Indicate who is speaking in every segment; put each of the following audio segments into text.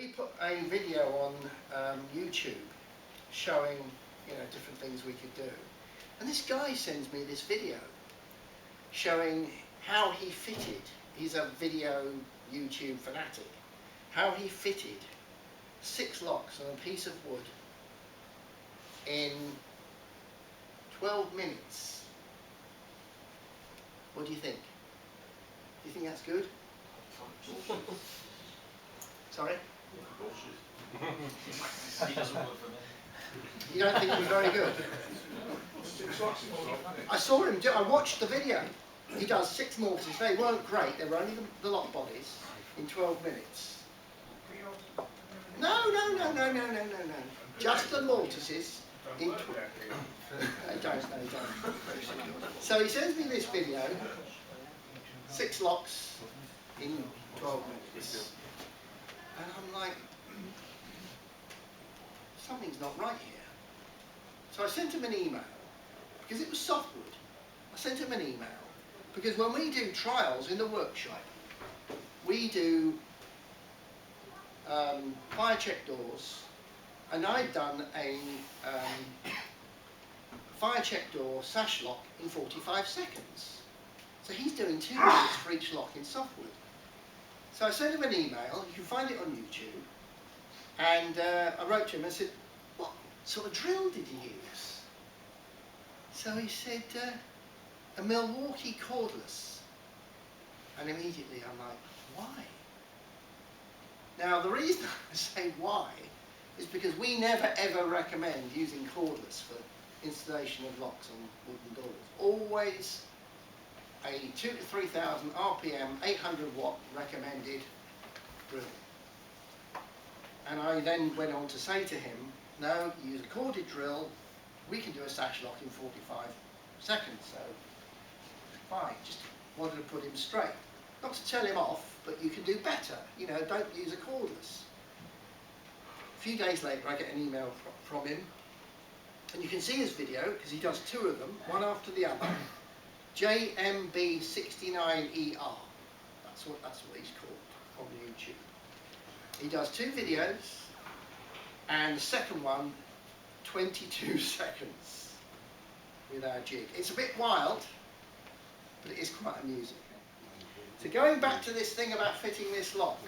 Speaker 1: We put a video on YouTube showing, different things we could do. And this guy sends me this video showing how he fitted, he's a video YouTube fanatic, how he fitted 6 locks on a piece of wood in 12 minutes. What do you think? Do you think that's good? Sorry?
Speaker 2: He doesn't work for me.
Speaker 1: You don't think it was very good? I saw him do, I watched the video. He does 6 mortises. They weren't great, they were only the lock bodies in 12 minutes. No. Just the mortises in 12 minutes. They don't. So he sends me this video, 6 locks in 12 minutes. And I'm like, something's not right here. So I sent him an email, because it was softwood. I sent him an email, because when we do trials in the workshop, we do fire check doors, and I'd done a fire check door sash lock in 45 seconds. So he's doing 2 minutes for each lock in softwood. So I sent him an email, you can find it on YouTube, and I wrote to him and said, what sort of drill did you use? So he said, a Milwaukee cordless. And immediately I'm like, why? Now the reason I say why is because we never ever recommend using cordless for installation of locks on wooden doors. Always a 2,000 to 3,000 RPM, 800 watt recommended drill. And I then went on to say to him, no, use a corded drill, we can do a sash lock in 45 seconds, so fine, just wanted to put him straight. Not to tell him off, but you can do better, don't use a cordless. A few days later I get an email from him, and you can see his video, because he does 2 of them, one after the other. JMB69ER, that's what he's called on YouTube. He does 2 videos, and the second one, 22 seconds with our jig. It's a bit wild, but it is quite amusing. So going back to this thing about fitting this lock,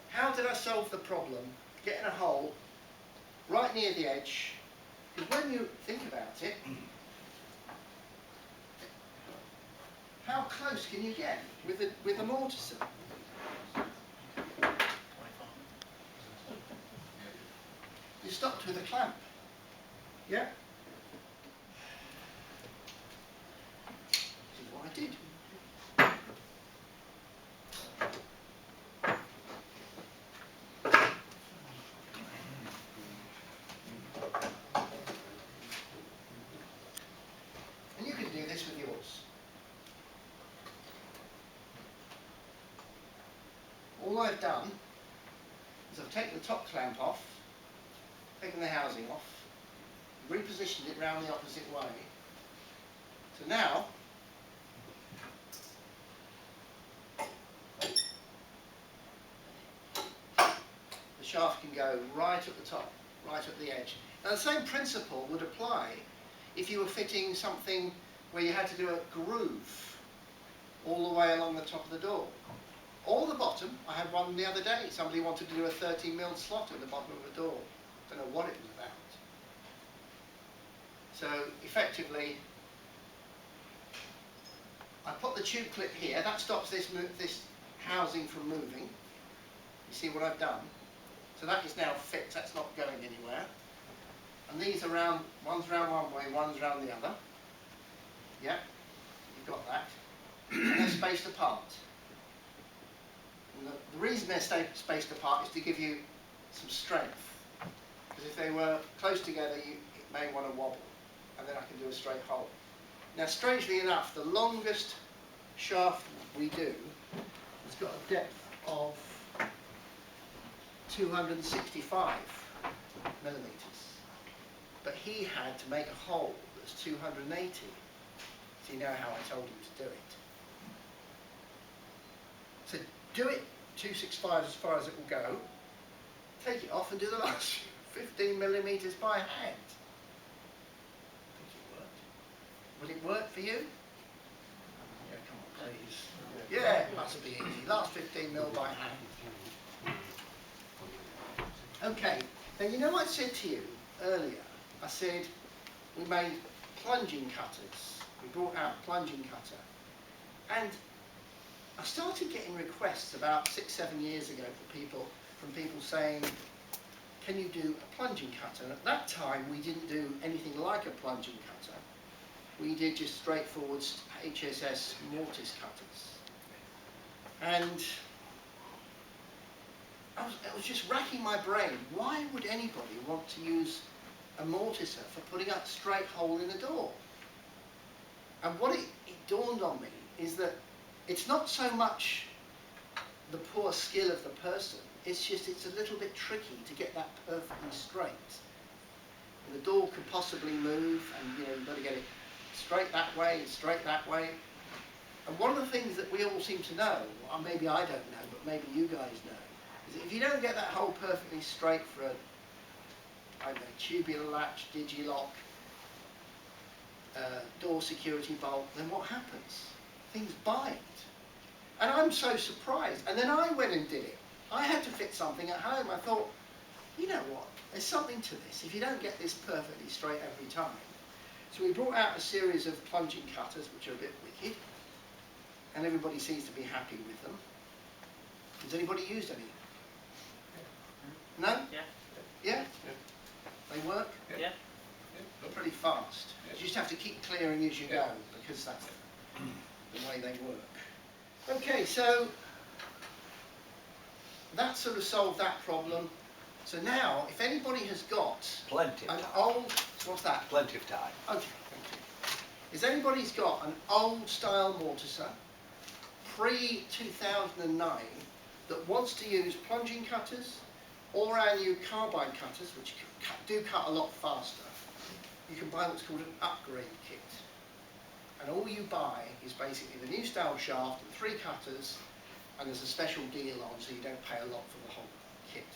Speaker 1: how did I solve the problem? Getting a hole right near the edge, because when you think about it, how close can you get with the mortiser? You stopped with a clamp. Yeah? This is what I did. And you can do this with yours. All I've done is I've taken the top clamp off, taken the housing off, repositioned it round the opposite way. So now, the shaft can go right at the top, right at the edge. Now the same principle would apply if you were fitting something where you had to do a groove all the way along the top of the door. Or the bottom. I had one the other day. Somebody wanted to do a 13mm slot at the bottom of the door. Don't know what it was about. So effectively, I put the tube clip here. That stops this housing from moving. You see what I've done? So that is now fixed. That's not going anywhere. And these are round. One's round one way, one's round the other. Yeah, you've got that. And they're spaced apart. And the reason they're spaced apart is to give you some strength. Because if they were close together, it may want to wobble. And then I can do a straight hole. Now, strangely enough, the longest shaft we do has got a depth of 265 millimetres. But he had to make a hole that's 280. So you know how I told him to do it. So do it 265 as far as it will go, take it off and do the last 15 millimetres by hand. I think it worked. Will it work for you? Yeah, come on, please. Yeah, it must be easy. Last 15 mil by hand. Okay, now you know I said to you earlier, I said we made plunging cutters. We brought out a plunging cutter. And I started getting requests about 6-7 years ago from people saying, can you do a plunging cutter? And at that time we didn't do anything like a plunging cutter. We did just straightforward HSS mortise cutters. And I was just racking my brain. Why would anybody want to use a mortiser for putting a straight hole in a door? And what it dawned on me is that it's not so much the poor skill of the person, it's a little bit tricky to get that perfectly straight. And the door could possibly move, and you've got to get it straight that way, straight that way. And one of the things that we all seem to know, or maybe I don't know, but maybe you guys know, is that if you don't get that hole perfectly straight for I don't know, tubular latch, digilock, door security bolt, then what happens? Things bite. And I'm so surprised. And then I went and did it. I had to fit something at home. I thought, you know what, there's something to this if you don't get this perfectly straight every time. So we brought out a series of plunging cutters, which are a bit wicked, and everybody seems to be happy with them. Has anybody used any? No?
Speaker 2: Yeah.
Speaker 1: Yeah? They work?
Speaker 2: Yeah.
Speaker 1: They're pretty fast. You just have to keep clearing as you go, because that's the way they work. Okay, so that sort of solved that problem. So now, if anybody has got
Speaker 3: Plenty of
Speaker 1: an
Speaker 3: time.
Speaker 1: old, what's that?
Speaker 3: Plenty of time.
Speaker 1: Okay, thank you. If anybody's got an old style mortiser, pre-2009, that wants to use plunging cutters, or our new carbide cutters, which do cut a lot faster, you can buy what's called an upgrade kit. And all you buy is basically the new style shaft and 3 cutters, and there's a special deal on, so you don't pay a lot for the whole kit.